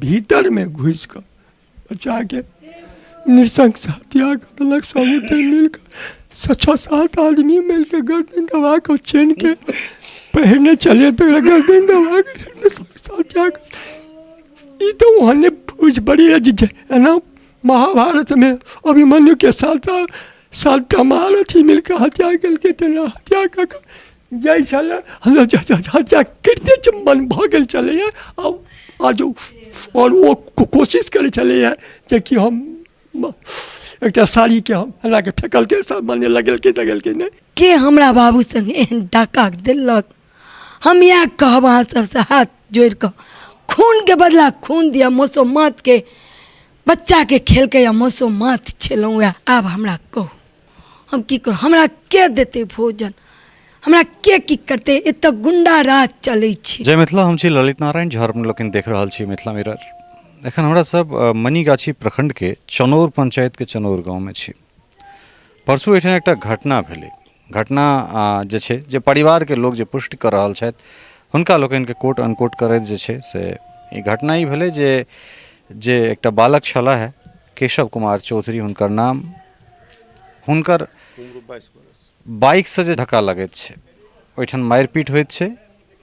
भीतर में घुस कर बच्चा के नृशंस हत्या कर देलक। सब मिलकर 6-7 आदमी मिलकर गर्दन दबा कर चैन के पहने चले तो गर्दन दबा कर नृशंस हत्या कर। ये तो वहाँ ने पूछ बड़ी है ना, महाभारत में अभिमन्यु के साथ महारथी मिलकर हत्या करके तेरा हत्या कर जाइ चले हत्या करते मन भगल चले हैं। अब आज और वो कोशिश करे चले हैं कि हम एक साड़ी के हम हला के फेंकल के सब माने लगल के नहीं के हमरा बाबू संग एहन डाका दिलक। हम यहाँ कहब अहाँ सबसे हाथ जोड़ कर खून के बदला खून दिया। मौसो मात के बच्चा के खेल के या मौसो मात छेलौं। आब हमरा कहू हम की करूँ, हमरा के देते भोजन, हमरा के की करते। एत गुंडा राज चलै छै। जय मिथिला, हम छी ललित नारायण झा। अपने लोग देख रहल छी मिथिला मिरर। एखन हमरा सब मनीगाछी प्रखंड के चनौर पंचायत के चनौर गाँव में छी। परसू एठाम एकटा घटना भेलै। घटना जे छै जे परिवार के लोग जे पुष्टि कर रहल छथि हुनका लोकनि के कोट अनकोट करैत जे छै से ई घटना ई भेलै जे एकटा बालक छला है केशव कुमार चौधरी हुनकर नाम। हुनकर 22 से जे धक्का लगैत छै ओहिठाम मारिपीट होइत छै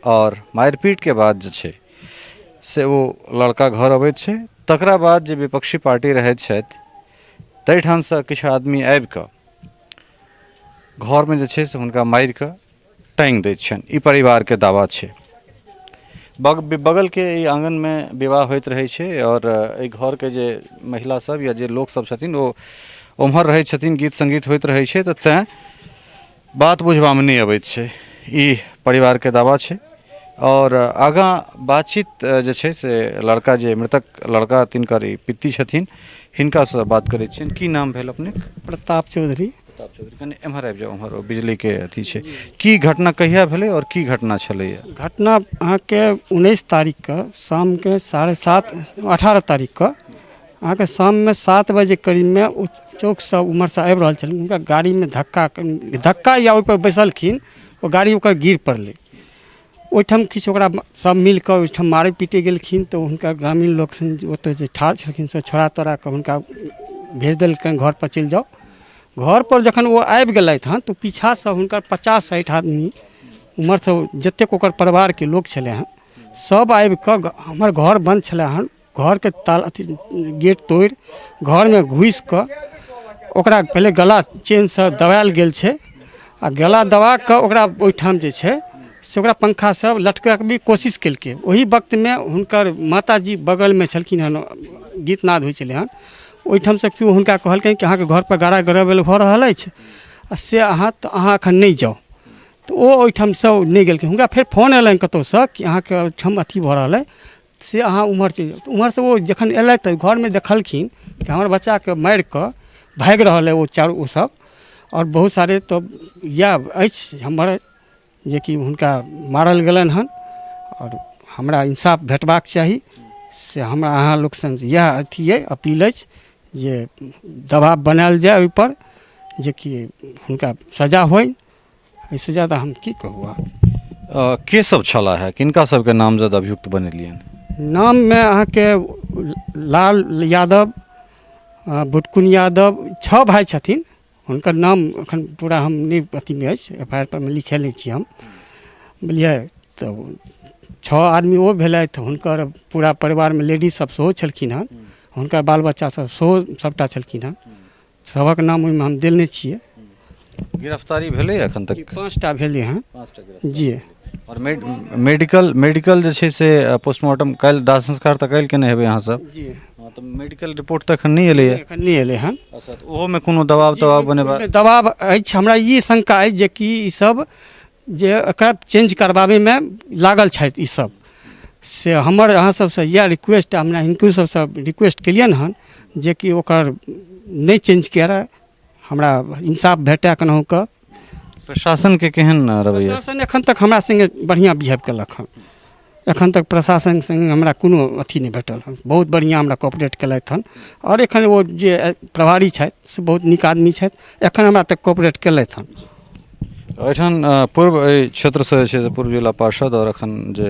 और मारिपीट के बाद जे छै से वो लड़का घर अबैत छै। तकरा बाद जे विपक्षी पार्टी रहैत छथि ताहिठाम से किछु आदमी आबि कऽ घर में जे छै से हुनका मारि कऽ टांगि दैत छनि। ई परिवार के दावा छै। बगल के ई आंगन में विवाह होइत रहै छै और एहि घर के जे महिला सब या जे लोक सब छथिन ओ ओम्हर रहै छथिन, गीत संगीत होइत रहै छै तऽ तेँ बात बुझबा में नहि अबैत छै। ई परिवार के दावा छै। और आगाँ बातचीत जे छै से लड़का जे मृतक लड़का तिनकर ई पित्ती छथिन हिनका से बात करै छियनि। की नाम भेल अपने? प्रताप चौधरी। प्रताप चौधरी, कनि एम्हर आबि जाउ। उम्हर बिजली के अथी छै। की घटना कहिया भेलै और की घटना छलैया? घटना अहाँके 19 तारीख के शाम के 7:30 18 तारीख के अहाँके शाम में 7 बजे करीब में ओ चौक से उम्हर से आबि रहल छल। उनका गाड़ी में धक्का या ओहि पर बैसलखिन, वो गाड़ी ओकर गिर पड़लै। ओहिठाम किछु ओकरा सब मिलकर ओहिठाम मारे पीटे गेलखिन तऽ हुनका ग्रामीण लोक ओतऽ जे ठाढ़ छलखिन से छोड़ा तोड़ा कऽ हुनका भेज देलकनि घर पर चलि जाओ। घर पर जखन वो आबि गेलथि हँ तो पीछा से हुनकर 50-60 आदमी उम्हर से जतेक ओकर परिवार के लोक छलै हँ सब आबि कऽ हमर घर बंद छलै हँ, घर के ताला अथी गेट तोड़ि घर में घुसि कऽ ओकरा पहले गला चेन से दबायल गेल छै आ गला दबा कऽ ओकरा ओहिठाम जे छै से ओकरा पंखा से लटकाके भी कोशिश केलकै। ओही वक्त में हुनकर माताजी बगल में छलखिन हन, गीतनाद होइ छलै हन। ओहिठाम से केओ हुनका कहलकै कि अहाँके घर पर गाड़ा गड़बड़ भऽ रहल अछि से अहाँ एखन नहि जाउ। तऽ ओ ओहिठाम से नहि गेलखिन। हुनका फेर फोन अयलनि कतहुसँ कि अहाँके ओहिठाम अथी भऽ रहल अइ से अहाँ उम्हर चलि जाउ। उम्हर से ओ जखन अयलथि तऽ घर में देखलखिन कि हमर बच्चाके मारि कऽ भागि रहल अइ ओ सब। और बहुत सारे तो इएह अछि हमर जे कि हुनका मारल गेलनि हन और हमरा इंसाफ भेटबाक चाही। से हमरा अहाँ लोक संग इएह अथी अइ, अपील अछि जे दबाव बनायल जाय ओहि पर जे कि हुनका सजा होय। इससे ज़्यादा हम की कहू। के सब छला है, किनका सबके नामजद अभियुक्त बनेलियन? नाम में अहाँके लाल यादव, बुटकुन यादव, 6 भाई छथिन। हुनकर नाम एखन पूरा हम नहि अथी में अछि, FIR पर में लिखल नहि छी हम, बुझलियै। तऽ 6 आदमी ओ भेलथि। हुनकर पूरा परिवार में लेडीज सब सेहो छलखिन हँ, हुनकर बाल बच्चा सब सेहो सबटा छलखिन हँ। सबक नाम ओहिमे हम देने छियै। गिरफ्तारी भेलै एखन तक? 5टा भेलै हँ जी। और मेडिकल जे छै से पोस्टमार्टम काल्हि दाह संस्कार तऽ काल्हि केने हेबै अहाँ सब जी। तऽ मेडिकल रिपोर्ट तऽ एखन नहि एलैया? एखन नहि एलै हन। अच्छा, तऽ ओहोमे कोनो दबाव बनेबा? दबाव अछि। हमरा ई शंका अछि जे कि ई सब जे एकरा चेंज करबाबे में लागल छथि। ई सब से हमर अहाँ सबसे इएह रिक्वेस्ट, हमरा हिनको सबसे रिक्वेस्ट केलियनि हन जे कि ओकर नहीं चेंज करे, हमरा इंसाफ भेटे केनाहु कऽ। प्रशासन के केहन रवैया? प्रशासन एखन तक हमरा संगे बढ़िया बिहेव केलक हन। एखन तक प्रशासन संगे हमरा कोनो अथी नहीं भेटल हन। बहुत बढ़िया हमरा कोऑपरेट केलथि हन। और एखन वो जे प्रभारी छथि से बहुत नीक आदमी छथि, एखन हमरा तक कोऑपरेट केलथि हन। एहिठाम पूर्व क्षेत्र से जे छै पूर्व जिला पार्षद और एखन जे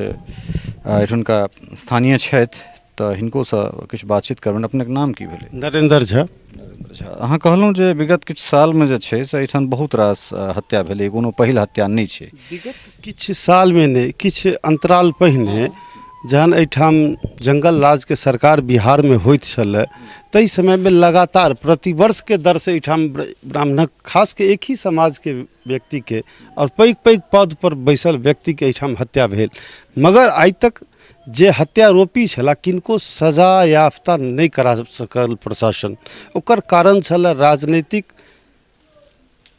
एहिठुनका स्थानीय छथि तऽ हिनकोसँ किछु बातचीत करबनि। अपनेके नाम की भेलै? नरेंद्र झा। नरेंद्र झा, अहाँ कहलहुँ जे विगत किछु सालमे जे छै से एहिठाम बहुत रास हत्या भेलै, कोनो पहिल हत्या नहि छै। विगत किछु सालमे नहि, किछु अंतराल पहिने जहन एहिठाम जंगल राज के सरकार बिहारमे होइत छलै, ताहि समयमे लगातार प्रतिवर्ष के दर से एहिठाम ब्राह्मणक खास के एक ही समाज के व्यक्ति के और पैघ पैघ पद पर बैसल व्यक्ति के एहिठाम हत्या भेल, मगर आइ तक जे हत्यारोपी छला किनको सजा याफ्ता नहीं करा सकल प्रशासन। ओकर कारण छल राजनीतिक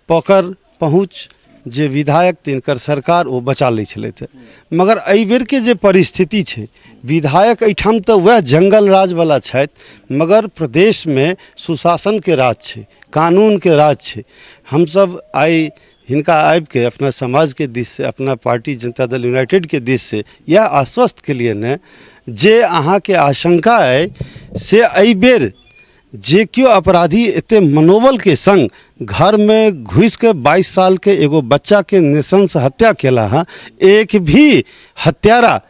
पकड़ पहुँच, जे विधायक तिनकर सरकार ओ बचा लै छलथि। मगर एहि बेर के जे परिस्थिति छै, विधायक एहिठाम तऽ वएह जंगल राज वाला छथि, मगर प्रदेश में सुशासन के राज छै, कानून के राज छै। हमसब आइ हिनका आबि के अपना समाज के दिश से, अपना पार्टी जनता दल यूनाइटेड के दिश से यह आश्वस्त के लिए ने जे अहाँ के आशंका है से एहि बेर जे क्यों अपराधी एते मनोबल के संग घर में घुस के 22 साल के एगो बच्चा के नृशंस हत्या केला है, एक भी हत्यारा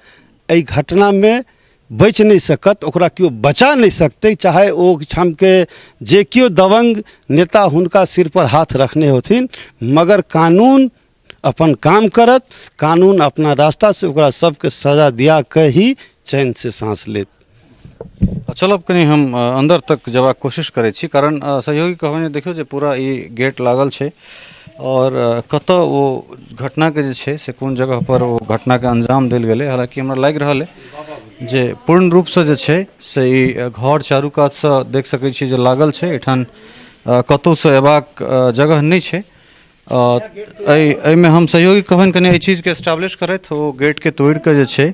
एहि घटना में बच नहीं सकत, ओकरा क्यों बचा नहीं सकते, चाहे ओ ठाम के जे क्यों दबंग नेता हुनका सिर पर हाथ रखने होथिन, मगर कानून अपन काम करत, कानून अपना रास्ता से ओकरा सबके सजा दिया के ही चैन से सांस लेत। चलब कनी हम अंदर तक जबाक कोशिश करै छी, कारण सहयोगी कहबनि देखियौ जे पूरा ई गेट लागल छै और कतऽ ओ घटना के जे छै से कोन जगह पर ओ घटना के अंजाम देल गेलै। हालांकि हमरा लागि रहल है जे पूर्ण रूप से जे छै से ई घर चारू कात से देख सकै छी जे लागल छै, एठान कतौ से एबाक जगह नहि छै। एहिमे हम सहयोगी कहबनि कनी एहि चीज के एस्टैब्लिश करैत ओ गेट के तोड़ि के जे छै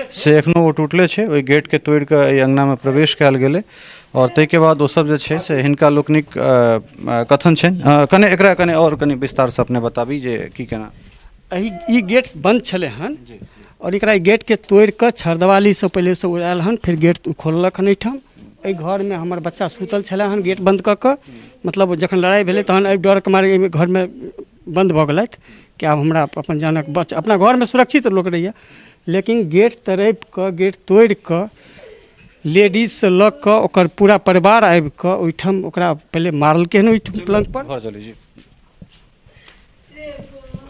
से एखनो ओ टूटले छै, ओहि गेट के तोड़ि के एहि अंगना में प्रवेश कयल गेलै और ताहिके बाद ओ सब जे छै से हिनका लोकनिक कथन छनि। कने एकरा कने और कने विस्तार से अपने बताबी जे की केना। ई गेट बंद छलै हन और एकरा गेट के तोड़ि के छरदवाली से पहले से उड़ायल हन, फिर गेट खोललक हन। एहिठाम एहि घर में हमर बच्चा सुतल छलै हन गेट बंद कऽ के, मतलब जखन लड़ाई भेलै तहन एहि डर के मारे घर में बंद भऽ गेलथि कि आब हमरा अपन जानक बच, अपना घर में सुरक्षित लोक रहैया, लेकिन गेट तरैप कऽ गेट तोड़ि कऽ लेडीज से लऽ कऽ ओकर पूरा परिवार आबि कऽ ओहिठाम ओकरा पहले मारलकै हन ओहिठाम पलंग पर।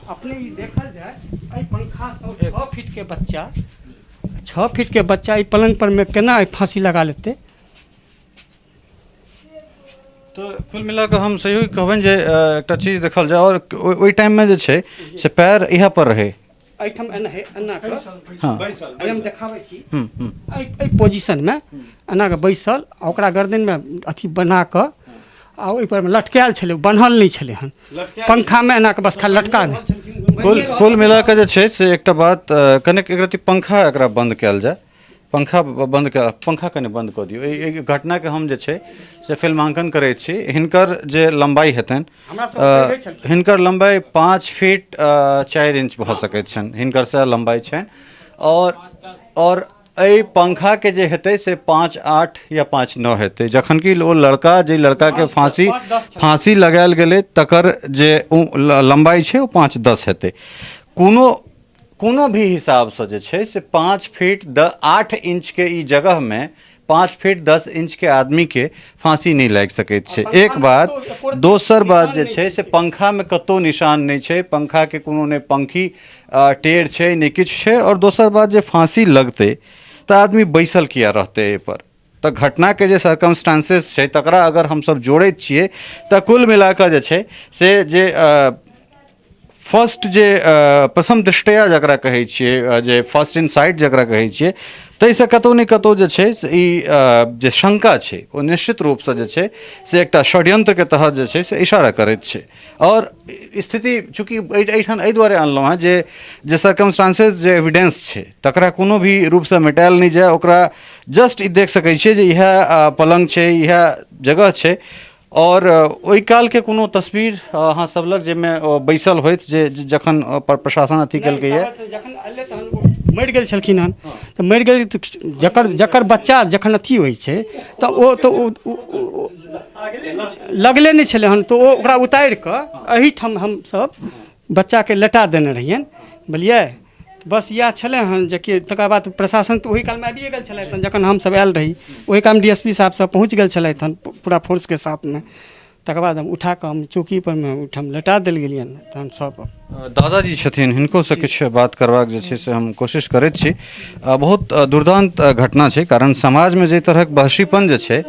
अपने ई देखल जाए एहि पंखा से 6 फीट के बच्चा 6 फीट के बच्चा ई पलंग पर में केना फांसी लगा लेते। तो कुल मिला के हम सहयोगी कहबनि जे एकटा चीज देखल जाए और ओहि टाइम में जे छै से पैर इहा पर रहे, एहिठाम एना है एना के हाँ हम देखाबै छी एहि पोजीशन में एना के बैसल ओकरा गर्दन में अथी बना के आ ओहि पर में लटकायल छलै, बन्हल नहीं छलै हन पंखा में एना के बस खाली लटका दे। कुल मिला के जे छै से एकटा बात कनेक एक रति पंखा एकरा बंद कयल जाए, पंखा बंद के पंखा कने बंद कऽ दियौ। एहि घटना के हम जे छै से फिल्मांकन करै छी। हिनकर जे लंबाई हेतनि, हिनकर लंबाई 5 फीट 4 इंच भऽ सकैत छनि, हिनकर से लंबाई छनि और एहि पंखा के जे हेतै से 5.8 या 5.9 हेतै, जखन कि ओ लड़का जे लड़का के फांसी लगायल गेलै तकर जे लंबाई छै ओ 5.10 हेतै। कोनो भी हिसाब से जे छै से 5 फीट 8 इंच के ई जगह में 5 फीट 10 इंच के आदमी के फांसी नहीं लागि सकैत छै। एक बात, दोसर बात जे छै से पंखा में कतौ निशान नहीं छै, पंखा के कोनो ने पंखी टेढ़ छै नहीं किछु छै। और दोसर बात जे फांसी लगते तो आदमी बैसल किया रहते एहि पर। तो घटना के जे सर्कमस्टांसेस छै तकरा अगर हम सब जोड़ैत छियै तो कुल मिलाकर जे छै से जे फर्स्ट जे प्रथम दृष्टया जकरा कहै छियै, जे फर्स्ट इन साइट जकरा कहै छियै, ताहिसँ कतहु ने कतहु जे छै से ई जे शंका छै ओ निश्चित रूपसँ जे छै से एकटा षड्यंत्रके तहत जे छै से इशारा करैत छै। और स्थिति चूँकि एहिठाम एहि दुआरे अनलहुँ हेँ जे सर्कमस्टांसेस जे एविडेंस छै तकरा कोनो भी रूपसँ मिटायल नहि जाय, ओकरा जस्ट ई देख सकै छियै जे इएह पलंग छै, इएह जगह छै। और ओहि काल के कोनो तस्वीर अहाँ सब लग जाहिमे बैसल होइत जे जखन प्रशासन अथी केलकै है, जखन अयलै तहन मरि गेल छलखिन हन, तऽ मरि गेल जकर बच्चा जखन अथी होइ छै तऽ ओ लगले नहीं छलै हन, तो ओकरा उतारि कऽ एहिठाम हमसब बच्चा के लेटा देने रहियनि, बुझलियै। बस इएह छलै हँ जेकि तकर बाद प्रशासन तऽ ओहि कालमे आबिए गेल छलथि हँ जखन हमसब आयल रही ओहि कालमे DSP साहब सब पहुँच गेल छलथि हँ पूरा फोर्सके साथमे। तकर बाद हम उठा कऽ हम चौकी पर में ओहिठाम लेटा देल गेलियनि तहन सब दादाजी छथिन हिनको से किछु बात करबाक जे छै से हम कोशिश करैत छी। बहुत दुर्दांत घटना छै कारण समाज में जे तरहक बहसीपन जे छै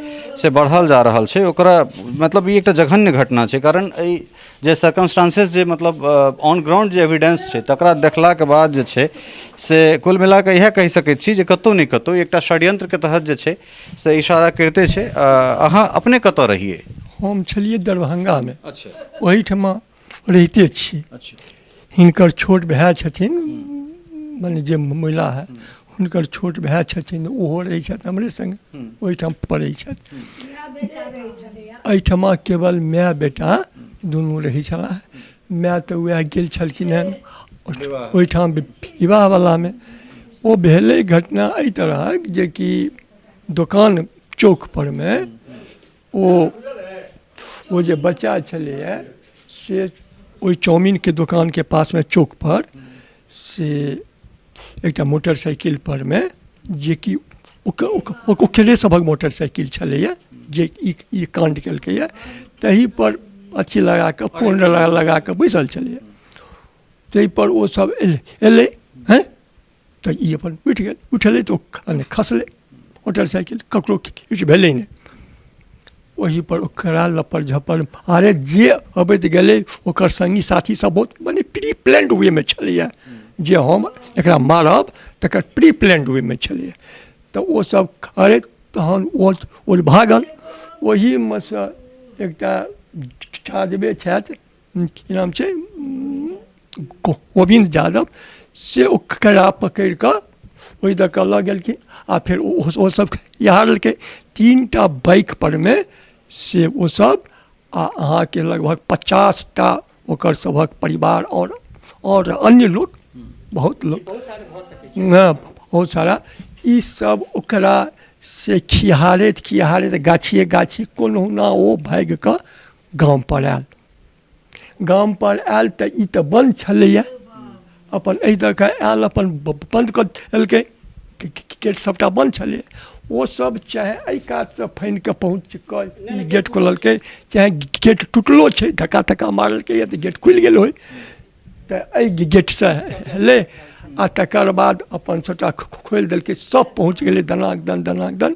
से बढ़ल जा रहल छै ओकरा मतलब ई एकटा जघन्य घटना छै कारण एहि जे सर्कमस्टांसेस जे मतलब ऑन ग्राउंड जे एविडेंस छै तकरा देखलाक बाद जे छै से कुल मिला कऽ इएह कहि सकैत छी जे कतहु नहि कतहु एकटा षड्यंत्र के तहत जे छै से इशारा करिते छै। अहाँ अपने कतऽ रहिए? हम छलिए दरभंगा में। अच्छा ओहिठमा रहिते छी। अच्छा हिनकर छोट भाई छथिन माने जे महिला है हुनकर छोट भाई छथिन ओहो रहै छथि हमरे संग ओहिठाम पढ़ै छथि। एहिठमा केवल माय बेटा दुनू रहै छलाह। माय तऽ वएह गेल छलखिन हँ ओहिठाम विवाहवलामे। ओ भेलै घटना एहि तरहक जे कि दोकान चौक पर में वो जे बच्चा छलैए से ओहि चाउमीन के दुकान के पास में चौक पर से एक मोटरसाइकिल पर में जे कि ओकरे सभक मोटरसाइकिल छलैए जे ई कांड केलकैए तही पर अथी लगा कऽ फोन लगा कऽ बैसल छलैए। ताहि पर ओ सब एलै हैं तऽ ई अपन उठि गेल। उठलै तऽ ओ खसलै मोटरसाइकिल ककरो किछु भेलै नहि। वही पर ओकरा लपर झपर अरे जे अबैत गेलै ओकर संगी साथी सब बहुत माने प्री प्लान्ड वे में छलैए जे हम एकरा मारब तकर प्री प्लान्ड वे में छलैए। तऽ ओ सब अरे तहन ओ भागल। वही में से एकटा यादवे छथि की नाम छै गोविंद यादव से ओकरा पकड़ि कऽ ओहि दऽ कऽ लऽ गेलखिन। आ फेर ओ सब इएह लेलकै 3टा बाइक पर में से वो सब आ अहाँ के लगभग 50टा ओकर सभक परिवार और अन्य लोग बहुत लोग बहुत सारा ई सब ओकरा से खिहारैत गाछिए गाछी कोनहुना ओ भागि कऽ गाम पर आयल। गाम पर आयल तऽ ई तऽ बंद छलैए अपन एहि दऽ कऽ आयल अपन बंद कऽ देलकै गेट सबटा बंद छलै। वो सब चाहे एहि कात से फानि कऽ पहुँच कऽ ई गेट खोललकै चाहे गेट टूटलो छै धक्का मारलकै या तऽ गेट खुलि गेल होइ तऽ एहि गेट से हेलै आ तकर बाद अपन सबटा खोलि देलकै। सब पहुँच गेलै दनाक दन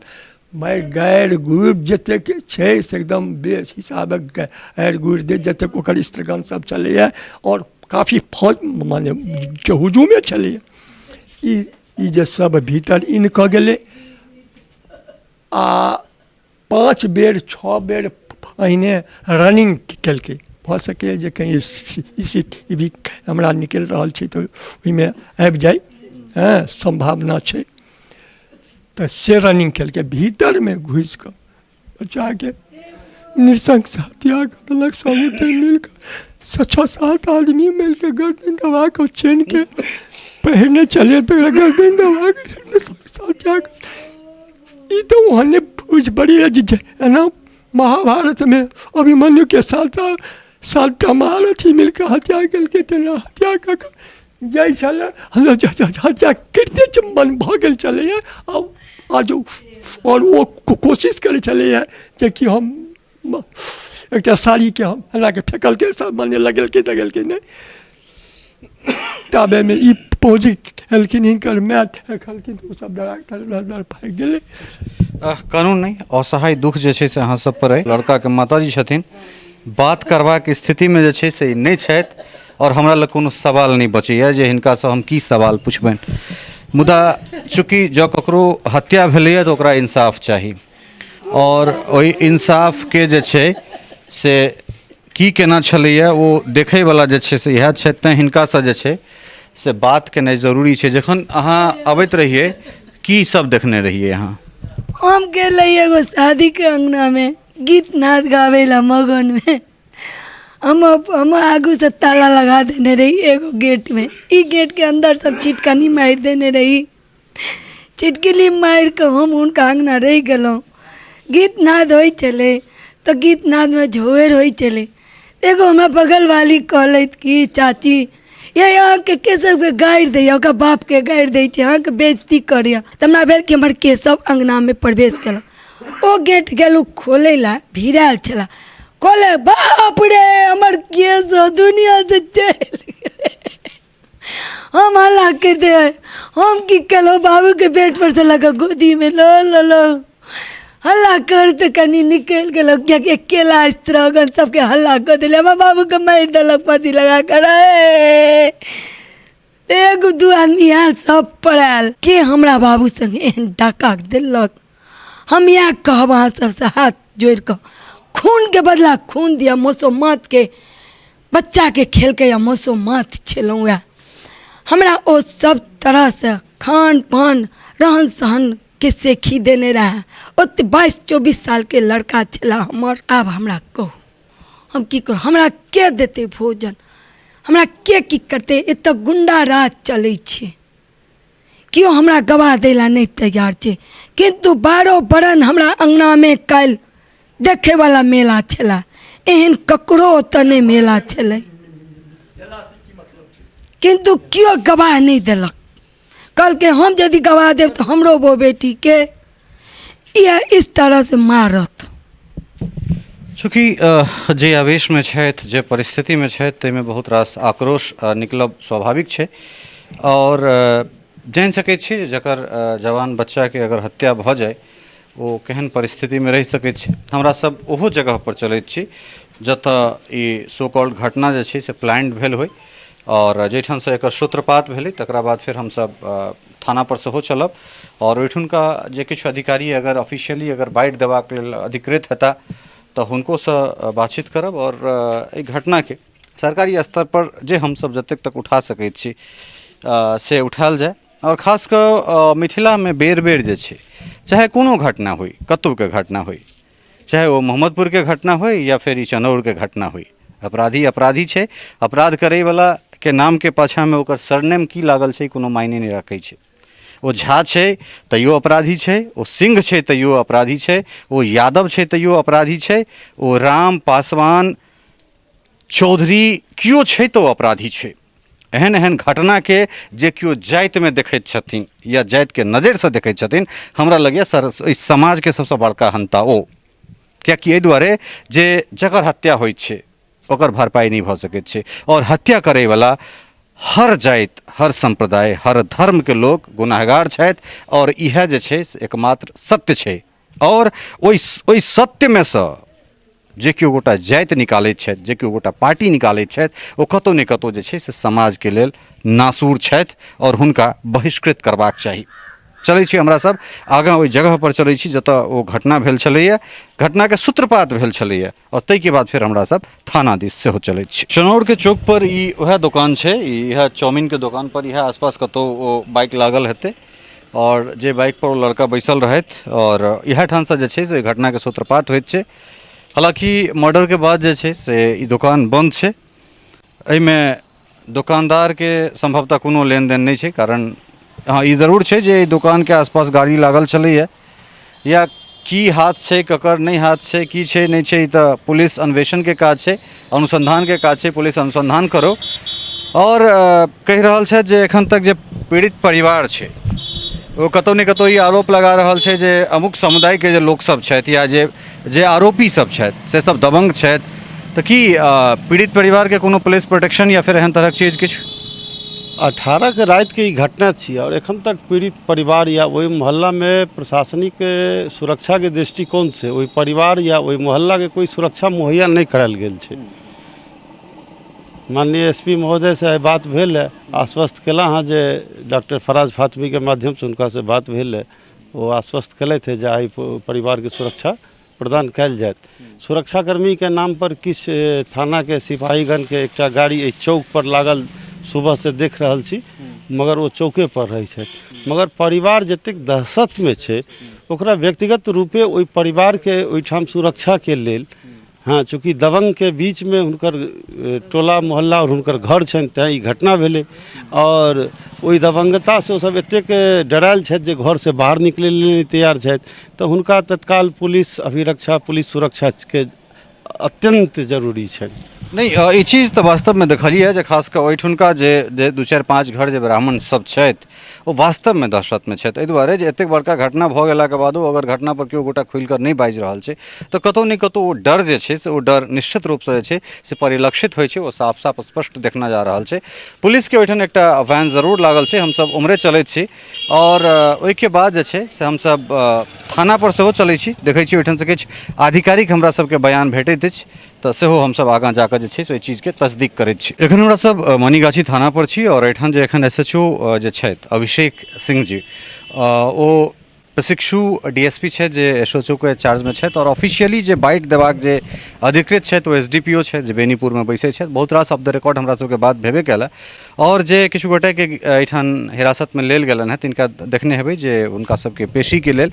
मारि गारि गुड़ि जतेक छै से एकदम बेस हिसाबक गारि गुड़ि दे जतेक ओकर स्त्रीगण सब छलैए और काफी फौज माने हुजूमे छलैए। ई जे सब भीतर इन कऽ गेलै आ 5 बेर 6 बेर पहिने रनिंग केलकै। भऽ सकैए जे कहीं CCTV कैमरा निकलि रहल छै तऽ ओहिमे आबि जाय संभावना छै। तऽ से रनिंग केलकै भीतर में घुसि कऽ बच्चा के नृशंस हत्या कऽ देलक। सब मिल कऽ 6-7 आदमी मिल कऽ गर्दन दबा कऽ चेन के पहिरने चले तो गर्दन दबा कऽ नृशंस हत्या ई तो वहाँ बुझ पड़ी है है ना महाभारत में अभिमन्यु के साथ महारथी मिलकर हत्या केलकै तेना हत्या कऽ जाइ छलै हत्या करिते मन भऽ गेल छलैए। आज और वो कोशिश करै छलैए जे कि हम एकटा साड़ी के हम हला के फेंकलकै सब माने लगेलकै नहीं ताबे में ई पहुँच गेलखिन हिनकर माय देखलखिन ओ सब डर भागि गेलै। कानून नहीं असहाय दुख जे छै से अहाँ सब पर अइ। लड़का के माताजी छथिन बात करबाक स्थिति में जे छै से नहीं छथि और हमरा लग कोनो सवाल नहीं बचैए जे हिनका से हम की सवाल पुछबनि। मुदा चूँकि जँ ककरो हत्या भेलैए तऽ ओकरा इंसाफ चाही और ओहि इंसाफ के जे छै से की केना छलैए ओ देखैवला जे छै से इएह छथि। तैँ हिनकासँ जे छै से बात केनाइ जरूरी छै। जखन अहाँ अबैत रहिए की सब देखने रहिए अहाँ? हम गेल रही एगो शादी के अंगना में गीत नाद गावे ला मगन में। हम आगू से ताला लगा देने रही एगो गेट में। ई गेट के अंदर सब चिटकनी मारि देने रही। चिटकिली मारि के हम उनका अंगना रहि गेलहुँ। गीत नाद होइ छलै तो गीत नाद में झोर होइ छलै। एगो हमरा बगल वाली कहलथि कि चाची ये अहाँके केशवके गाड़ि दैए ओकर बापके गाड़ि दै छै अहाँके बेइज्जती करैए तऽ हमरा भेल कि हमर केशव अङ्गनामे प्रवेश केलक ओ गेट गेलहुँ खोलै लए भिड़ायल छलए खोले बाप रे हमर केशव दुनिया से चलि गेलै हम हल्ला कर दे हम की केलहुँ बाबूके पेट पर से लगा गोदीमे लो हल्ला करते कनी निकल गेलक कियाकि अकेला स्त्रगन सबके हल्ला कर दिले हमर बाबूके मारि देलक फांसी लगा कर एगो दू आदमी आयल सब पड़ायल के हमरा बाबू संगे एहन डाका देलक हम इएह कहब अहाँ सबसे हाथ जोड़ि कऽ खून के बदला खून दिया मौसोमात के बच्चा के खेल के या मौसोमात छलहुँ वएह हमरा ओ सब तरह से खान पान रहन सहन के सीखी देने रहे ओते 22-24 साल के लड़का छला हमर आब हमरा कहू हम की करू हमरा के देते भोजन हमरा के की करते एतऽ गुंडा राज चलै छै केओ हमरा गवाह दै ला नहीं तैयार छै किंतु 12 बरन हमरा अंगना में काल्हि देखे वाला मेला छला एहन ककरो ओतऽ नहीं मेला छलै किंतु क्यों गवाह नहीं दिलक कल के हम यदि गवाह देव तो हमरो वो बेटी के ये इस तरह से मारत चूँकि जे आवेश में छथि जे परिस्थिति में छथि ताहिमे बहुत रास आक्रोश निकलब स्वाभाविक छै और जानि सकैत छी जे जकर जवान बच्चा के अगर हत्या भऽ जाय ओ केहन परिस्थिति में रहि सकैत छै हमरा सब ओहो जगह पर चलैत छी जतऽ ई सो कॉल्ड घटना जे छै से प्लान्ड भेल होय और जाहिठाम से एकर सूत्रपात भेलै तकरा बाद फिर हमसब थाना पर सेहो चलब और ओहिठुनका जे किछु अधिकारी अगर ऑफिशियली अगर बाइट देबाक लेल अधिकृत हेता तऽ हुनकोसँ बातचीत करब और एहि घटनाके सरकारी स्तर पर जे हमसब जतेक तक उठा सकैत छी से उठायल जाय और खास कऽ मिथिलामे बेर बेर जे छै चाहे कोनो घटना होय कतहुके घटना होय चाहे वो मोहम्मदपुरके घटना होय या फिर ई चनौरके घटना होय अपराधी अपराधी छै अपराध करैवला के नाम के पाछा में ओकर सरनेम की लागल छै कोनो मायने नहीं रखै छै ओ झा छै तैयो अपराधी छै ओ सिंह छै तैयो अपराधी छै ओ यादव छै तैयो अपराधी छै ओ राम पासवान चौधरी कियो छै तो अपराधी छै एहन एहन घटना के जे कियो जाति में देखैत छथिन या जाति के नजर से देखैत छथिन हमरा लगैया इस समाज के सबसे बड़का हंता ओ कियाकि एहि दुआरे जे जकर हत्या होइत छै ओकर भरपाई नहीं भऽ सकैत छै और हत्या करे वाला हर जाति हर संप्रदाय हर धर्म के लोग गुनाहगार छथि और इएह जे छै से एकमात्र सत्य छै और ओहि सत्य में सँ जे केओ गोटा जाति निकालैत छथि जे केओ गोटा पार्टी निकालैत छथि ओ कतौ ने कतौ जे छै से समाज के लेल नासूर छथि और हुनका बहिष्कृत करबाक चाही चलै छी हमरा सब आगाँ ओहि जगह पर चलै छी जतऽ ओ घटना भेल छलैया घटना के सूत्रपात भेल छलैया और ताहि के बाद फिर हमरा सब थाना दिस सेहो चलैत छी चनौर के चौक पर ई वएह दुकान छै इएह चाउमीन के दुकान पर इएह आसपास कतौ ओ बाइक लागल हेतै और जे बाइक पर ओ लड़का बैसल रहथि और इएह ठाम से जे छै से घटना के सूत्रपात होइत छै हालांकि मर्डर के बाद जे छै से ई दुकान बंद छै एहिमे दुकानदार के संभवतः कोनो लेन देन नहीं छै कारण हाँ ई जरूर छै जे दुकान के आसपास गाड़ी लागल छलैया या की हाथ छै ककर नहीं हाथ छै की छै नहीं छै तऽ पुलिस अन्वेषण के काज छै अनुसंधान के काज छै पुलिस अनुसंधान करो और कहि रहल छै जे एखन तक जे पीड़ित परिवार छै वो कतौ ने कतौ ई आरोप लगा रहल छै जे अमुक समुदाय के जे लोक सब छथि या जे आरोपी सब छथि से सब दबंग छथि तऽ की पीड़ित परिवार के कोनो पुलिस प्रोटेक्शन या फिर एहन तरहक चीज किछु 18 के रात के ई घटना छियै और एखन तक पीड़ित परिवार या वही मोहल्ला में प्रशासनिक सुरक्षा के दृष्टिकोण से वही परिवार या वही मोहल्ला के कोई सुरक्षा मुहैया नहीं करायल गेल छै माननीय एसपी महोदय से बात भेल है आश्वस्त केला हाँ जे डॉक्टर फराज फातमी के माध्यम से उनका से बात भेल है वो आश्वस्त केलथि है जे परिवार के सुरक्षा प्रदान कयल जायत सुरक्षाकर्मी के नाम पर किछ थाना के सिपाहीगण के एकटा गाड़ी चौक पर लागल सुबह से देख रहल छी मगर वो चौके पर रहै छै मगर परिवार जतेक दहशत में छै ओकरा व्यक्तिगत रूपे ओहि परिवार के ओहिठाम सुरक्षा के लेल हाँ चूँकि दबंग के बीच में हुनकर टोला मोहल्ला और हुनकर घर छनि तैं ई घटना भेलै और ओहि दबंगता से सब एतेक डरायल छथि जे घर से बाहर निकलै लेल नहि तैयार छथि तऽ हुनका तत्काल पुलिस अभिरक्षा पुलिस सुरक्षा के अत्यंत जरूरी छनि नहीं ई चीज तो वास्तव में देखलिए जे खास कऽ ओहिठुनका जे 2-4-5 घर जे ब्राह्मण सब छथि ओ वास्तव में दहशत में छथि, एहि दुआरे जे एतेक बड़का घटना भऽ गेलाके बादो अगर घटना पर केओ गोटा खुलि कऽ नहि बाजि रहल छै तऽ कतहु ने कतहु ओ डर जे छै से ओ डर निश्चित रूपसँ जे छै से परिलक्षित होइ छै, ओ साफ साफ स्पष्ट देखना जा रहल छै। पुलिसके ओहिठाम एकटा वैन जरूर लागल छै, हमसब उम्हरे चलैत छी और ओहिके बाद जे छै से हमसब थाना पर सेहो चलै छी, देखै छी ओहिठाम से किछु आधिकारिक हमरा सबके बयान भेटैत अछि तऽ सेहो हमसब आगाँ जाकऽ जे छै से ओहि चीजके तस्दीक करैत छी। एखन हमरा सब मनीगाछी थाना पर छी और एहिठाम जे एखन SHO जे छथि अभिषेक सिंह जी ओ प्रशिक्षु DSP छथि जे SHO के चार्जमे छथि और ऑफिशियली जे बाइट देबाक जे अधिकृत छथि ओ SDPO छथि जे बेनीपुरमे बैसै छथि। बहुत रास ऑफ द रिकॉर्ड हमरा सबके बात भेबे कयलए और जे किछु गोटेके एहिठाम हिरासतमे लेल गेलनि हेँ तिनका देखने हेबै जे हुनका सबके पेशीके लेल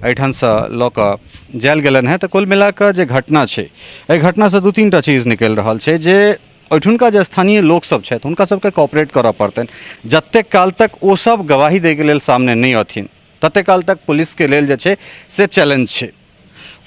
एहिठामसँ लऽ कऽ जायल गेलनि हेँ। तऽ कुल मिला कऽ जे घटना छै एहि घटनासँ 2-3 टा चीज निकलि रहल छै जे ओहिठुनका जे स्थानीय लोकसब छथि हुनका सबके कॉपरेट करऽ पड़तनि। जतेक काल तक ओ सब गवाही दैके लेल सामने नहि अथिन ततेक काल तक पुलिसके लेल जे छै से चैलेंज छै।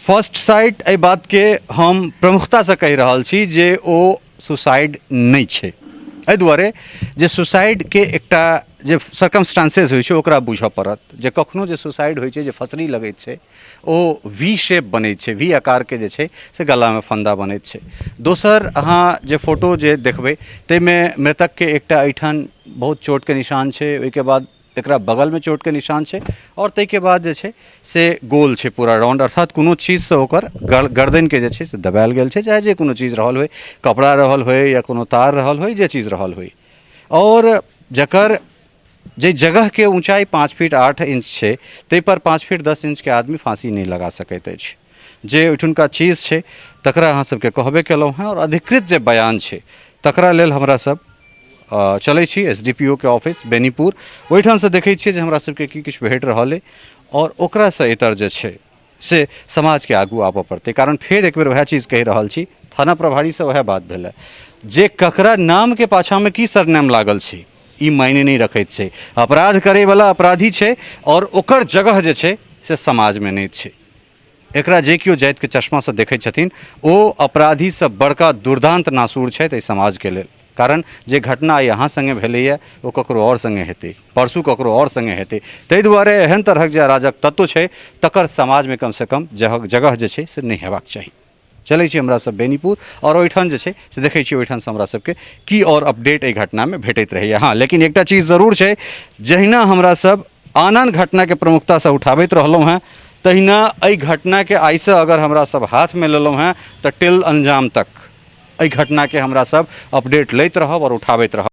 फर्स्ट साइट एहि बातके हम प्रमुखतासँ कहि रहल छी जे ओ सुसाइड नहि छै, एहि दुआरे जे सुसाइडके एकटा जे सर्कमस्टांसेस होइ छै ओकरा बुझऽ पड़त। जे कखनो जे सुसाइड होइ छै जे फसरी लगैत छै ओ V शेप बनैत छै, V आकारके जे छै से गलामे फंदा बनैत छै। दोसर अहाँ जे फोटो जे देखबै ताहिमे मृतकके एकटा एहिठाम बहुत चोटके निशान छै, ओहिके बाद एकरा बगलमे चोटके निशान छै और ताहिके बाद जे छै से गोल छै पूरा राउंड, अर्थात कोनो चीजसँ ओकर गर्दनिके जे छै से दबायल गेल छै, चाहे जे कोनो चीज रहल होइ, कपड़ा रहल होइ या कोनो तार रहल होइ, जे चीज रहल होइ। और जकर जे जगहके ऊंचाई 5 फीट 8 इंच छै ताहि पर 5 फीट 10 इंचके आदमी फांसी नहीं लगा सकैत अछि। जे ओहिठुनका चीज छै तकरा अहाँ सबके कहबे केलहुँ हेँ और अधिकृत जे बयान छै तकरा लेल हमरा सब चलै छी SDPO के ऑफिस बेनीपुर, ओहिठामसँ देखै छियै जे हमरा सबके की किछु भेट रहल अइ और ओकरासँ इतर जे छै से समाजके आगू आबऽ पड़तै। कारण फेर एक बेर वएह चीज कहि रहल छी, थाना प्रभारीसँ वएह बात भेलै जे ककरा नामके पाछाँमे की सरनेम लागल छै ई मायने नहीं रखैत छै। अपराध करैवला अपराधी छै और ओकर जगह जे छै से समाजमे नहीं छै। एकरा जे केओ जातिके चश्मासँ देखैत छथिन ओ अपराधीसँ बड़का दुर्दान्त नासूर छथि एहि समाजके लेल। कारण जे घटना आइ अहाँ सङ्गे भेलैए ओ ककरो आओर सङ्गे हेतै, परसू ककरो आओर सङ्गे हेतै। ताहि दुआरे एहन तरहक जे अराजक तत्व छै तकर समाजमे कमसँ कम जगह जे छै से नहि हेबाक चाही। चलै छी हमरा सब बेनीपुर और ओहिठाम जे छै से देखै छी ओहिठामसँ हमरा सबके की और अपडेट एहि घटनामे भेटैत रहैए। हाँ, लेकिन एकटा चीज जरूर छै, जहिना हमरा सब आन घटनाके प्रमुखतासँ उठाबैत रहलहुँ हेँ तहिना एहि घटनाके आइसँ अगर हमरा सब हाथमे लेलहुँ हेँ तऽ टिल अंजाम तक एहि घटनाके हमरा सब अपडेट लैत रहब और उठाबैत रहब।